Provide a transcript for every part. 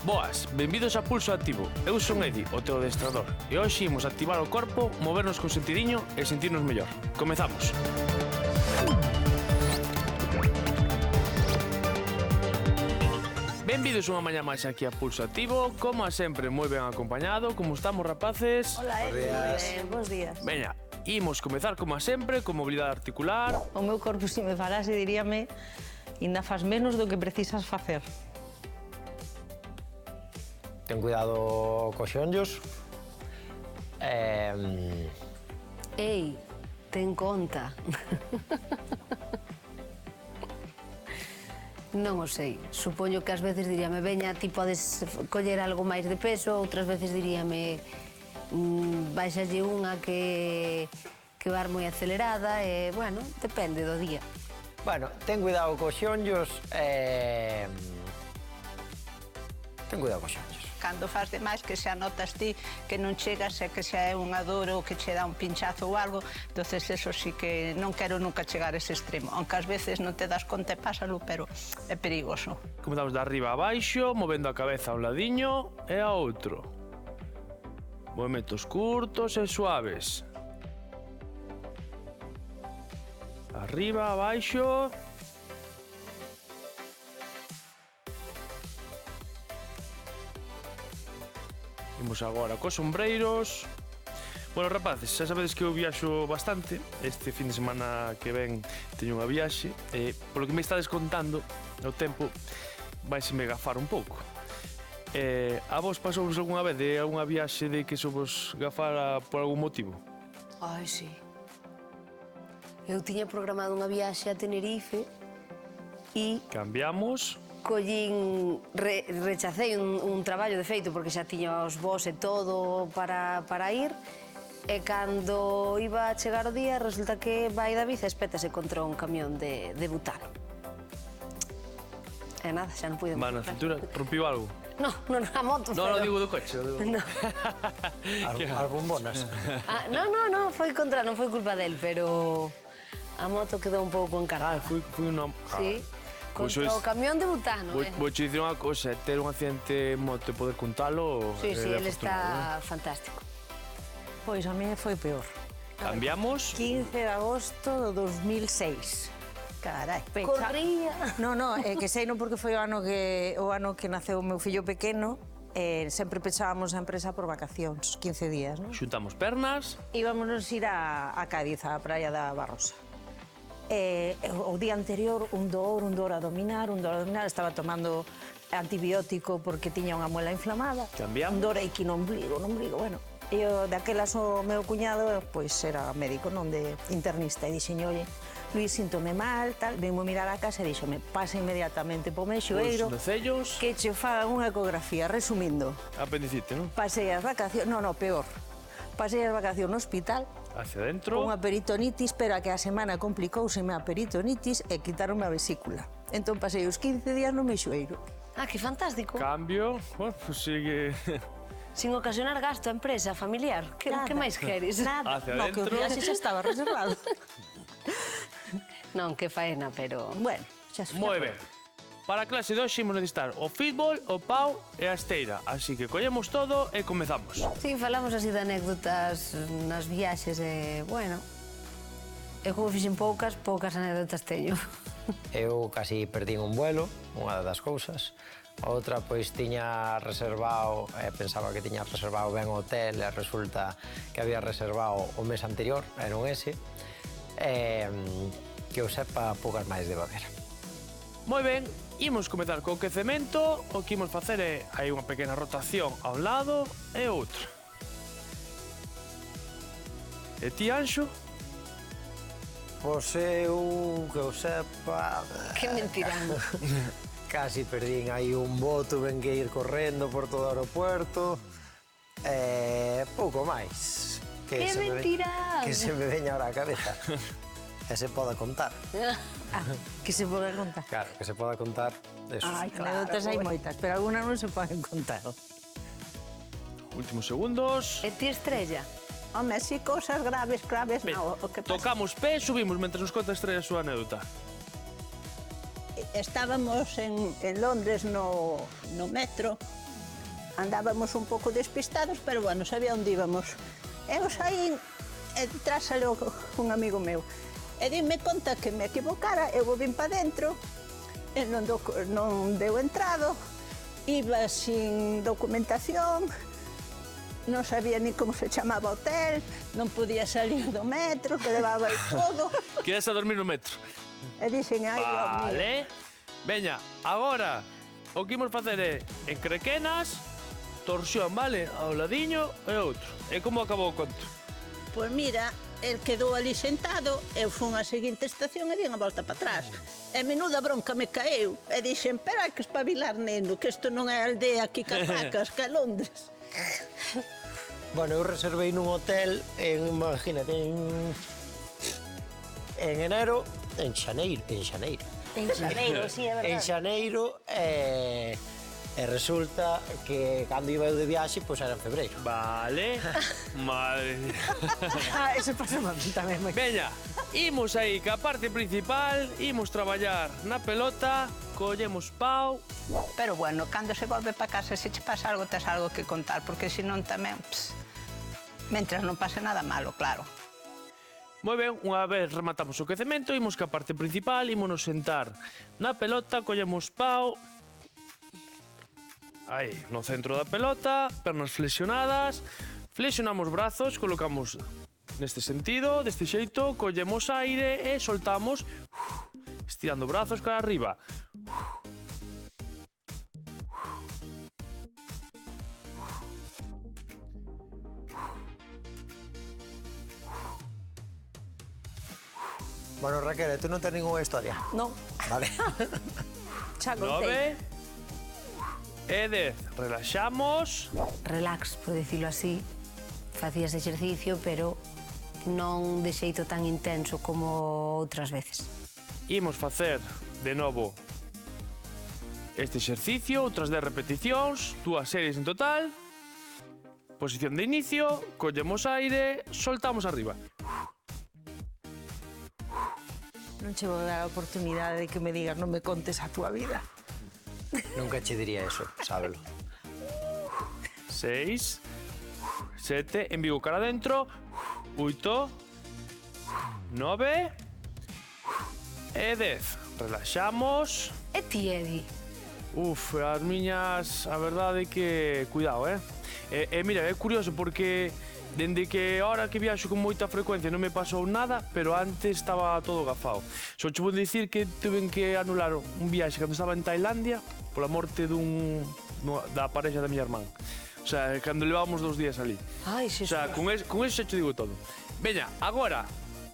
Boas, benvidos a Pulso Activo. Eu son Edi, o teu adestrador. E hoxe imos activar o corpo, movernos con sentidiño e sentirnos mellor. Comezamos. Benvidos unha mañá máis aquí a Pulso Activo. Como a sempre, moi ben acompañado. Como estamos, rapaces? Hola, Edi. Bons días. Veña, imos comezar como a sempre, con mobilidade articular. O meu corpo, se me falase, diríame ainda faz menos do que precisas facer. Ten cuidado cos xonllos. Ei, ten conta. Non o sei. Supoño que ás veces diríame, veña, ti podes coller algo máis de peso, outras veces diríame, baixalle unha que var moi acelerada, e, bueno, depende do día. Bueno, ten cuidado cos xonllos. Ten cuidado cos xonllos. Cando faz demais que xa notas ti que non chegas e que xa é unha dor ou que che dá un pinchazo ou algo, entonces eso sí que non quero nunca chegar a ese extremo. Aunque ás veces non te das conta e pásalo, pero é perigoso. Comezamos de arriba a baixo, movendo a cabeza a un ladiño e a outro. Movimentos curtos e suaves. Arriba, abaixo. Imos agora cos sombreiros. Bueno, rapaces, xa sabedes que eu viaxo bastante. Este fin de semana que ven teño unha viaxe. E, polo que me estades contando, o tempo vaiseme gafar un pouco. A vos pasouvos algunha vez de unha viaxe de que vos gafara por algún motivo? Ai, sí. Eu tiña programado unha viaxe a Tenerife e Cambiamos. rechacei un traballo de feito porque xa tiña os voos e todo para ir, e cando iba a chegar o día resulta que vai David e espétase contra un camión de butano. E nada, xa non pude. Va na cintura, rompiu algo? No, a moto. Non, digo do coche. No. As bombonas. Non foi culpa del, pero a moto quedou un pouco encargada. Fui unha... Sí. Contra o camión de butano, Vou che dicir unha cosa, ter un accidente en moto e poder contalo... Sí, ele está fantástico. Pois a mí foi peor. Cambiamos. 15 de agosto do 2006. Carai. Corría. No, é que sei non porque foi o ano que naceu o meu fillo pequeno. Sempre pechábamos a empresa por vacacións, 15 días, non? Xuntamos pernas. Íbamos ir a Cádiz, á praia da Barrosa. O día anterior, un dor a dominar, estaba tomando antibiótico porque tiña unha muela inflamada. Cambiamos. Un dor aquí no ombligo, bueno. E daquelas o meu cuñado, pois era médico, non de internista, e dixenlle, oye, Luis, síntome mal, tal, venmo mirar a casa e díxome, pasa inmediatamente po Meixoeiro, que che fagan unha ecografía, resumindo. Apendicite, non? Pasei as vacacións, peor. Pasei as vacacións no hospital, hacia dentro. Unha peritonitis, pero a que a semana complicouseme a peritonitis e quitaronme a vesícula. Entón pasei os 15 días no Meixoeiro. Ah, que fantástico. Cambio. Bueno, pues sigue... Sin ocasionar gasto a empresa, familiar. Que máis queres? Nada. Hacia Que o dentro. viaxe xa estaba reservado. Non, que faena, pero... Bueno, xa se Moi ben. Para a clase de hoxe imos necesitar o fútbol, o pau e a esteira. Así que collemos todo e comezamos. Sí, falamos así de anécdotas nas viaxes e, bueno... Eu como fixen poucas anécdotas teño. Eu casi perdín un vuelo, unha das cousas. A outra, pois, tiña reservado, pensaba que tiña reservado ben o hotel e resulta que había reservado o mes anterior, e non ese. Que eu sepa, poucas máis debo haber. Moi ben, imos comezar co quecemento. O que imos facer é hai unha pequena rotación a un lado e outro. E ti, Anxo? Pois eu, que eu sepa... Que mentirán. Casi perdín aí un voo, tuven que ir correndo por todo o aeropuerto. Pouco máis. Que mentirán. Que se me veña ahora a cabeza. Que se poda contar. Que se poda contar. Claro, que se poda contar eso. Ai, anécdotas hai moitas, pero algunas non se poden contar. Últimos segundos. E ti, Estrella? Home, si cousas graves, Ben, non. O que pasa... tocamos pé e subimos mentre nos conta Estrella a súa anécdota. Estábamos en Londres no metro andábamos un pouco despistados, pero bueno, sabía onde íbamos. Eu saí, e detrás saleu un amigo meu. E dime conta que me equivocara, eu vim para dentro, e non deu entrado, iba sin documentación, non sabía ni como se chamaba o hotel, non podía salir do metro, que levaba aí todo. Quedas a dormir no metro. E dixen, ai, Dios mío. Vale. Veña, agora o que imos facer é en Crequenas, torsión, vale? Ao ladiño e outro. E como acabou o conto? Pois mira, el quedou ali sentado, eu fun á seguinte estación e vin a volta para atrás. E menuda bronca me caeu. E dixen, pero hai que espabilar, neno, que isto non é aldea aquí Caracas, que é Londres. Bueno, eu reservei nun hotel, imagínate, en enero, en xaneiro. En xaneiro, sí, é verdade. En xaneiro, e resulta que cando iba eu de viaxe, pois era en febreiro. Vale. Madre mía. Eso pasa a mí tamén. Veña, imos aí ca parte principal, imos traballar na pelota, collemos pau. Pero bueno, cando se volve para casa, se che pasa algo, tes algo que contar, porque senón tamén, mentras non pase nada malo, claro. Moi ben, unha vez rematamos o quecemento, imos ca parte principal, ímonos sentar na pelota, collemos pau. Aí, no centro da pelota, pernas flexionadas, flexionamos brazos, colocamos neste sentido, deste xeito, collemos aire e soltamos, estirando brazos cara arriba. Bueno, Raquel, tú non tens ninguna historia? Non, Vale. xa contei. 9 e 10. Relaxamos. Relax, por decirlo así. Facías exercicio, pero non de xeito tan intenso como outras veces. Imos facer de novo este exercicio, outras 10 repeticións, 2 series en total. Posición de inicio, collemos aire, soltamos arriba. Non che vou dar a oportunidade de que me digas non me contes a túa vida. Nunca che diría eso, sábelo. 6, 7, envigo cara adentro, 8, 9 e 10. Relaxamos. E ti, Edi? Uf, as miñas, a verdade é que cuidado, mira, é curioso porque dende que ahora que viaxo con moita frecuencia non me pasou nada, pero antes estaba todo gafao. Só che vou dicir que tuve que anular un viaxe cando estaba en Tailandia pola morte da parexa da miña irmán. O sea, cando levábamos 2 días ali. Ai, O sea, con eso xa te digo todo. Veña, agora,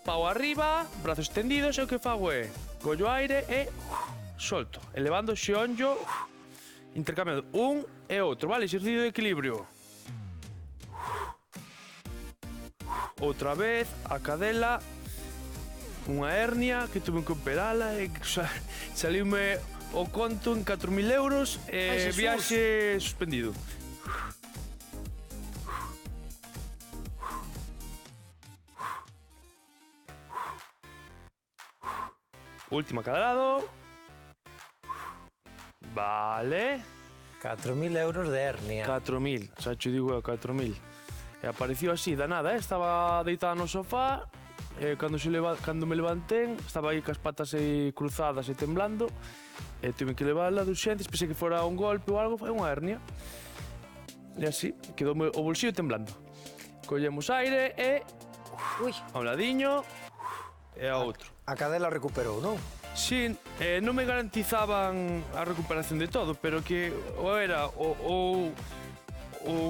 pau arriba, brazos extendidos, e o que fago é collo aire e solto, elevando o xeonllo, intercambiando un e outro, vale? Exercicio de equilibrio. Outra vez, a cadela, unha hernia que tuve que operala e saliume o conto en 4.000 euros e viaxe suspendido. Última cada lado. Vale. 4.000 euros de hernia. 4.000, xa che digo eu, 4.000. E apareció así, da nada, estaba deitada no sofá, cando me levantén, estaba aí cas patas aí cruzadas e temblando, e tuve que levarla de urxentes, pensei que fora un golpe ou algo, foi unha hernia. E así, quedou o bolsillo temblando. Collemos aire e... a un ladiño e a outro. A cadela recuperou, non? Sí, non me garantizaban a recuperación de todo, pero que ou era o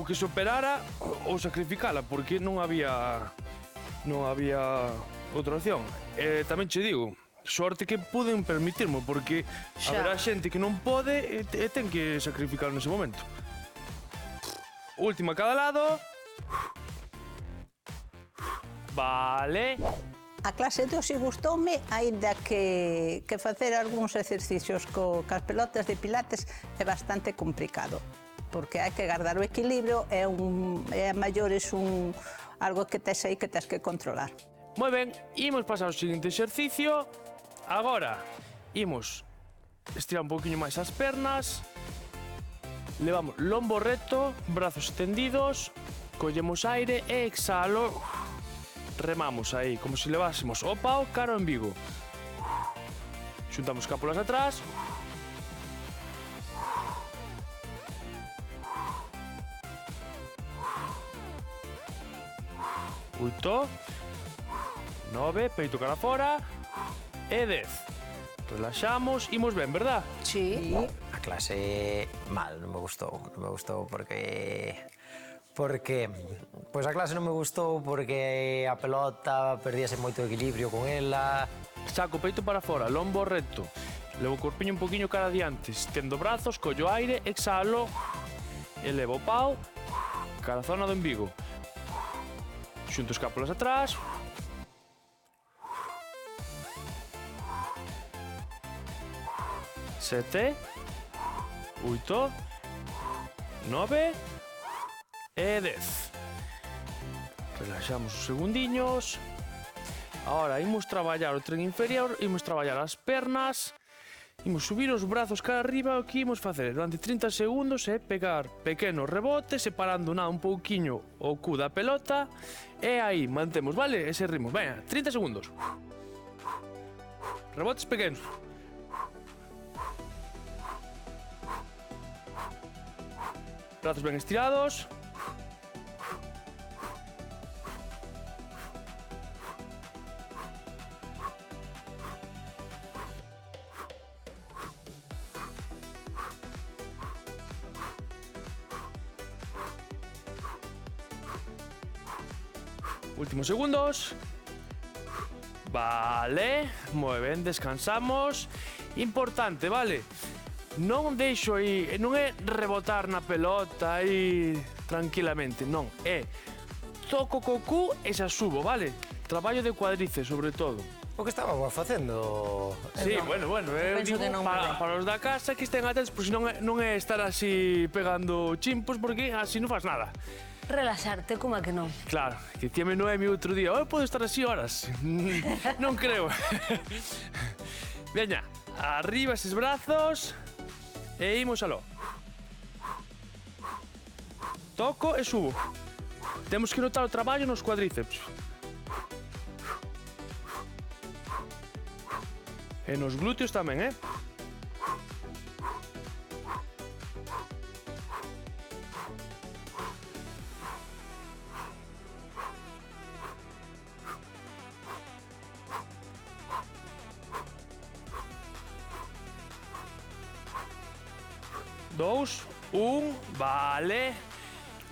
que se operara ou sacrificala, porque non había outra opción. Tamén che digo, sorte que puden permitirmo, porque haberá xente que non pode e ten que sacrificar nese momento. Última a cada lado. Vale. A clase de hoxe gustoume, aínda que facer algúns exercicios cas pelotas de pilates é bastante complicado, porque hai que guardar o equilibrio e a maiores algo que tes aí que tes que controlar. Moi ben, imos pasar ao seguinte exercicio. Agora, imos estirar un poquinho máis as pernas. Levamos lombo recto, brazos extendidos, collemos aire e exhalo. Remamos aí, como se levásemos o pau cara ao embigo. Xuntamos cápulas atrás. Oito, 9, peito cara fora e 10. Relaxamos, imos ben, verdad? Sí. A clase mal, non me gustou porque pois a clase non me gustou porque a pelota perdíase moito equilibrio con ela. Saco peito para fora, lombo recto. Levo o corpiño un poquinho cara adiante, estendo brazos, collo aire, exhalo. Elevo o pau, cara a zona do embigo. Xunto as cápulas atrás. Sete, 8, 9 e 10. Relaxamos os segundiños. Ahora imos traballar o tren inferior, imos traballar as pernas, imos subir os brazos cara arriba. O que imos facer durante 30 segundos é pegar pequenos rebotes, separando un pouquiño o cu da pelota, e aí mantemos, vale? Ese ritmo. Venga, 30 segundos. Rebotes pequenos. Brazos ben estirados. Últimos segundos. Vale, moi ben, descansamos. Importante, vale? Non deixo aí, non é rebotar na pelota aí tranquilamente, non, é toco co cu e xa subo, vale? Traballo de cuádriceps, sobre todo. O que estaba facendo? Sí, bueno, eu penso digo que non me ve. para os da casa que estén atentos, pois non é estar así pegando chimpos, porque así non faz nada. Relaxarte, como a que non? Claro, que tíame Noemi outro día, eu podo estar así horas. Non creo. Veña, arriba eses brazos. E imos aló. Toco e subo. Temos que notar o traballo nos cuádriceps. E nos glúteos tamén, eh? Dous, vale.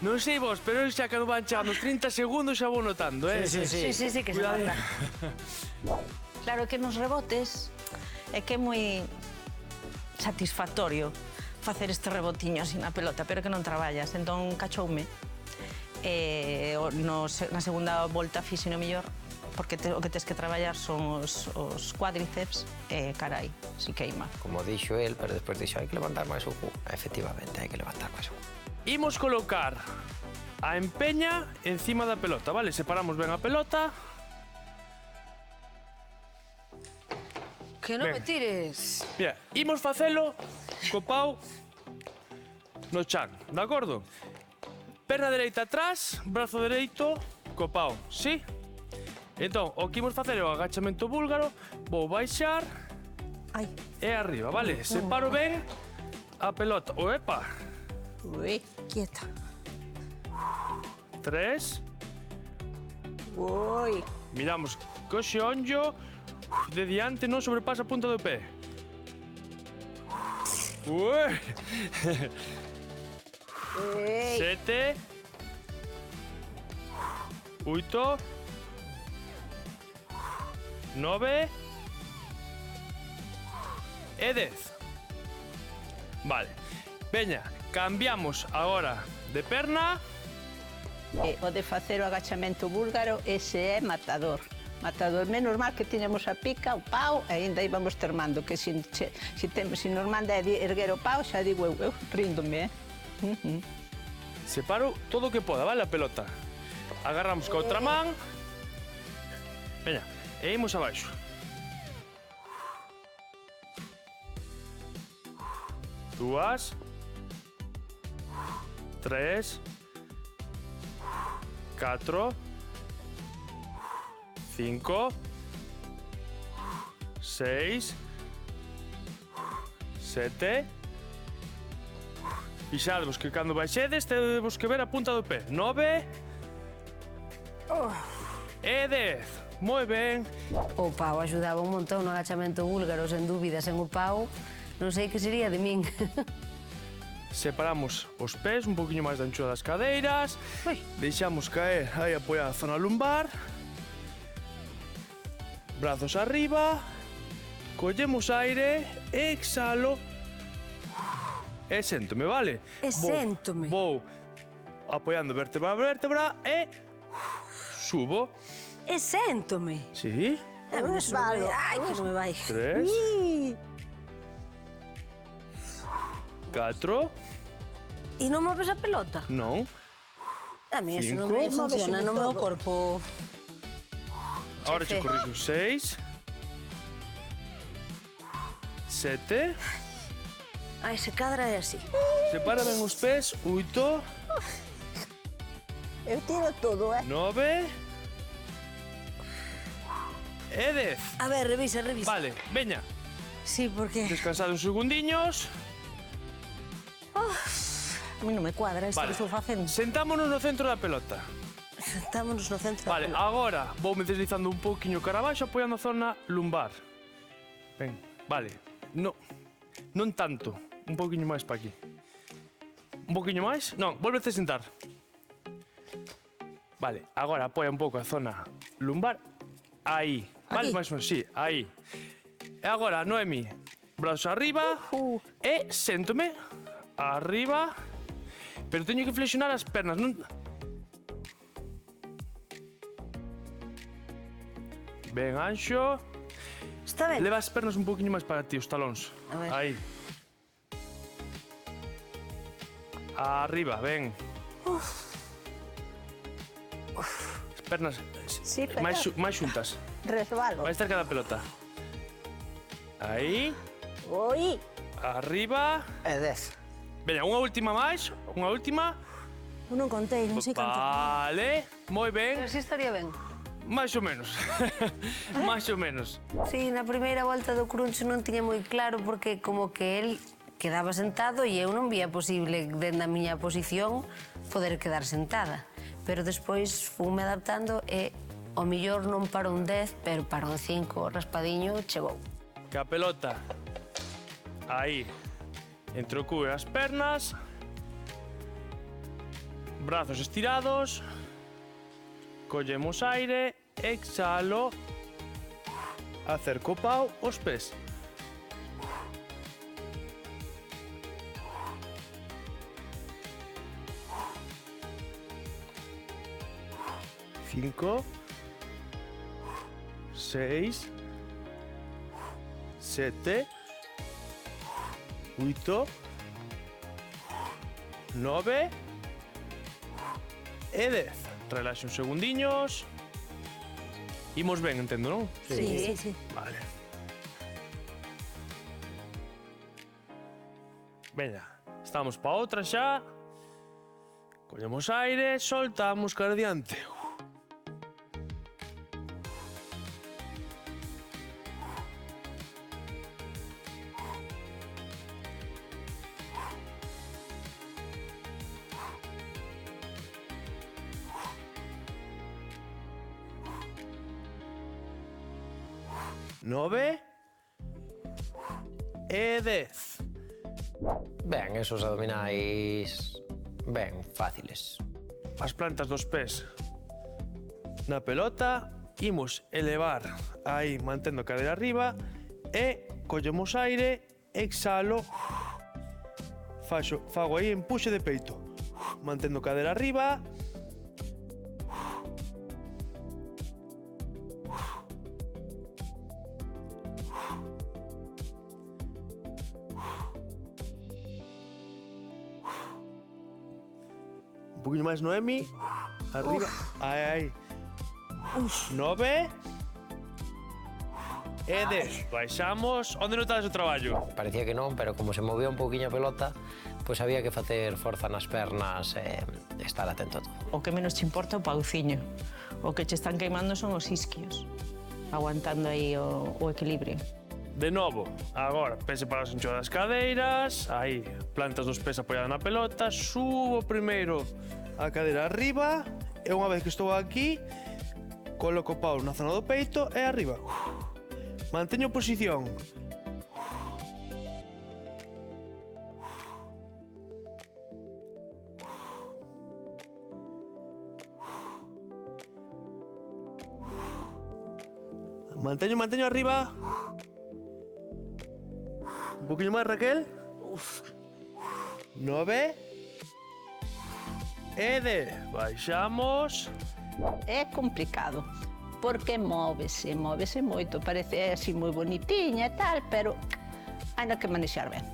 Non sei vos, pero xa que non van chegando os 30 segundos xa vou notando, eh? Sí, que se Cuidado. nota. Claro que nos rebotes é que é moi satisfactorio facer este rebotiño así na pelota, pero que non traballas, entón cachoume. Na segunda volta fixeno mellor, porque o que tes que traballar son os cuádriceps e carai, si queima. Como dixo el, pero despois dixo, hai que levantar máis o cu. Efectivamente, hai que levantar máis o cu. Imos colocar a empeña encima da pelota, vale? Separamos ben a pelota. Que non Ben. me tires. Mira, imos facelo co pau no chan, de acordo? Perna dereita atrás, brazo dereito co pau, sí? Entón, o que imos facer é o agachamento búlgaro, vou baixar Ai, e arriba, vale? Separo ben a pelota. Oepa! ui, quieta. 3, Ui, miramos co xeonllo de diante, non sobrepasa a punta do pé. Ui! ei, 7, 8, 9 e 10. Vale. Veña, cambiamos agora de perna. O de facer o agachamento búlgaro, ese é matador. Matador, menos mal que tiñamos a pica, o pau, e ainda íbamos termando, que se nos manda erguer o pau, xa digo eu ríndome, Separo todo o que poda, vale, a pelota. Agarramos ca outra man. Veña, e imos abaixo. Dúas. 3, 4, 5, 6, 7. Fixadvos que cando baixedes temos que ver a punta do pé. 9 e 10. Moi ben. O pau axudaba un montón no agachamento búlgaro, sen dúbida, sen o pau, non sei que sería de min. Separamos os pés un poquinho máis da anchura das cadeiras. Ui. Deixamos caer aí apoiada a zona lumbar. Brazos arriba. Collemos aire, exhalo. E séntome, vale? E séntome. Vou apoiando vértebra a vértebra e subo. E séntome. Sí. Resbalo. Ai, que non me vai. 3, 4, E non moves a pelota? non. A mí eso non Cinco. me funciona no meu todo. corpo. Ahora che Chefe. corrijo. 6, 7. Ai, se cadra é así. Separa ben os pés. 8, Eu tiro todo, 9 e 10. A ver, revisa. Vale, veña. Sí, porque... Descansad uns segundiños. A mí non me cuadra isto Vale. que estou facendo. Sentámonos no centro da pelota. Sentámonos no centro. Vale, agora voume deslizando un pouquiño cara abaixo apoiando a zona lumbar. Ben, vale. Non tanto. Un pouquiño máis para aquí. Un pouquiño máis? Non, volvete a sentar. Vale, agora apoia un pouco a zona lumbar. Aí. Vale, Aquí? máis ou menos, sí, aí. E agora, Noemi, brazos arriba e séntome. Arriba. Pero teño que flexionar as pernas, non... Ben anxo. Está ben? Leva as pernas un poquinho máis para ti, os talóns. A ver. Aí. Arriba, ben. As pernas Sí, pero- máis xuntas. Resbalo. Máis cerca da pelota. Aí. Oi. Arriba. E 10. Veña, unha última máis. Unha última. Eu non contei, non sei canto. Vale. Moi ben. Pero si estaría ben. Máis ou menos. Máis ou menos. Sí, na primeira volta do crunch non tiña moi claro porque como que el quedaba sentado e eu non vía posible dentro da miña posición poder quedar sentada. Pero despois fume adaptando e o millor non para un 10, pero para un 5 raspadiño chegou. Que a pelota. Aí. Entre o cu e as pernas. Brazos estirados. Collemos aire. Exhalo. Acerco o pau aos pés. Cinco. 6, 7, 8, 9 e 10. Relaxe uns segundiños. Imos ben, entendo, non? Sí. Vale. Veña, estamos pa outra xa. Collemos aire, soltamos cara adiante. Nove e 10. Ben, esos abdominais ben fáciles. As plantas dos pés na pelota, imos elevar aí mantendo a cadera arriba e collemos aire, exhalo, fago aí empuxe de peito, mantendo a cadera arriba. Un poquinho máis, Noemi. Arriba. Aí, aí. 9. e 10. Baixamos. Onde notades o traballo? Parecía que non, pero como se movía un pouquiño a pelota, pois había que facer forza nas pernas e estar atento a todo. O que menos te importa é o pauciño. O que che están queimando son os isquios, aguantando aí o equilibrio. De novo, agora, pese para as anchoas das cadeiras, aí, plantas dos pés apoiadas na pelota, subo primeiro a cadeira arriba, e unha vez que estou aquí, coloco o pau na zona do peito e arriba. Manteño posición. Manteño arriba. Un poquinho máis, Raquel. 9. E 10. Baixamos. É complicado, porque móvese moito, parece así moi bonitiña e tal, pero hai que manexar ben.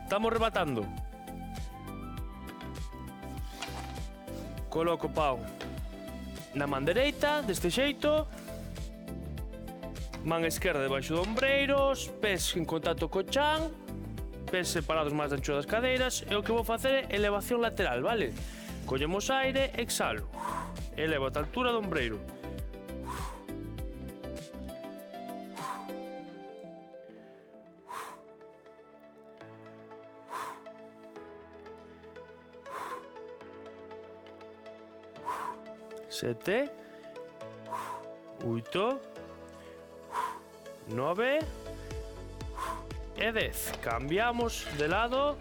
Estamos rematando. Coloco o pau na man dereita, deste xeito. Man esquerda debaixo do ombreiros, pés en contacto co chan, pés separados máis da ancho das cadeiras, e o que vou facer é elevación lateral, vale? Collemos aire, exhalo. Elevo ata a altura do ombreiro. Sete. 8. 9 e 10. Cambiamos de lado.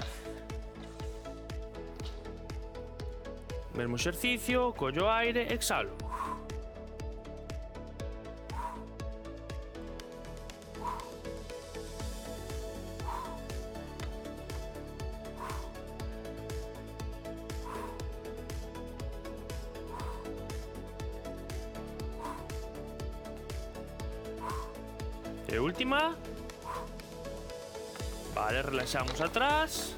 Mesmo exercicio, collo aire, exhalo. E última. Vale, relaxamos atrás.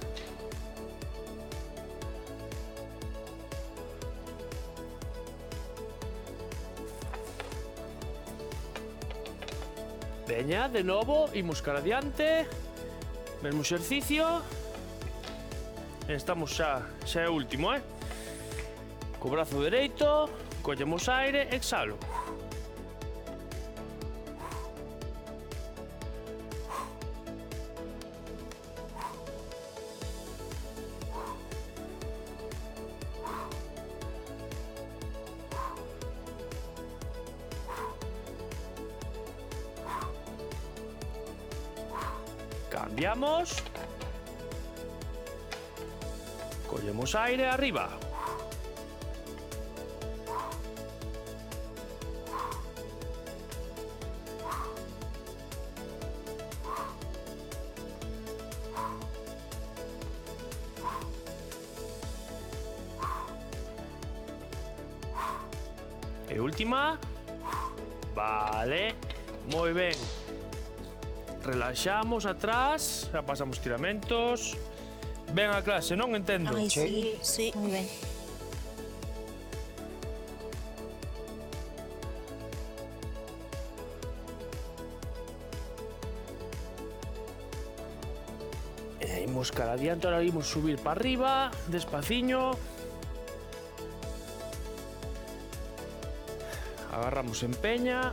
Veña, de novo, imos cara adiante. Mesmo exercicio. Estamos xa é o último, Co brazo dereito, collemos aire, exhalo. Cambiamos. Collemos aire arriba. E última. Vale. Moi ben. Relaxamos atrás, xa pasamos tiramentos. Ven a clase, non entendo. Ai, sí, sí. Moi ben. Imos cara adiante, ahora imos subir para arriba, despaciño. Agarramos en peña.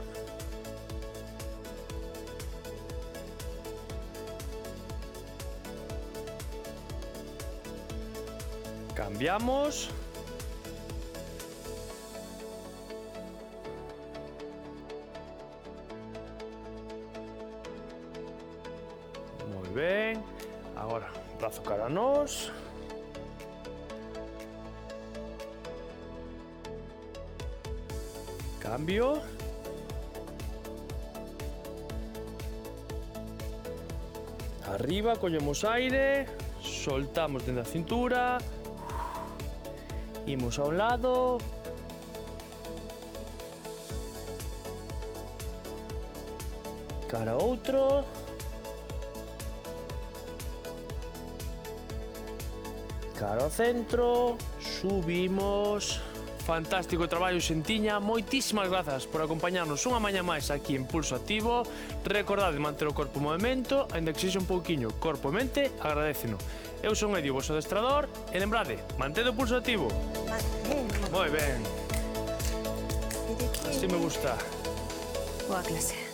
Cambiamos. Moi ben. Agora, brazo cara a nós. Cambio. Arriba, collemos aire. Soltamos dentro da cintura. Imos a un lado. Cara a outro. Cara ao centro. Subimos. fantástico traballo, Xentiña. Moitísimas grazas por acompañarnos unha maña máis aquí en Pulso Activo. Recordade manter o corpo en movimento, ainda que sexa un pouquiño corpo e mente, agradéceno. Eu son Edio, vosso adestrador, e lembrade, mantede o pulso activo. Moi ben. Así me gusta. Boa clase.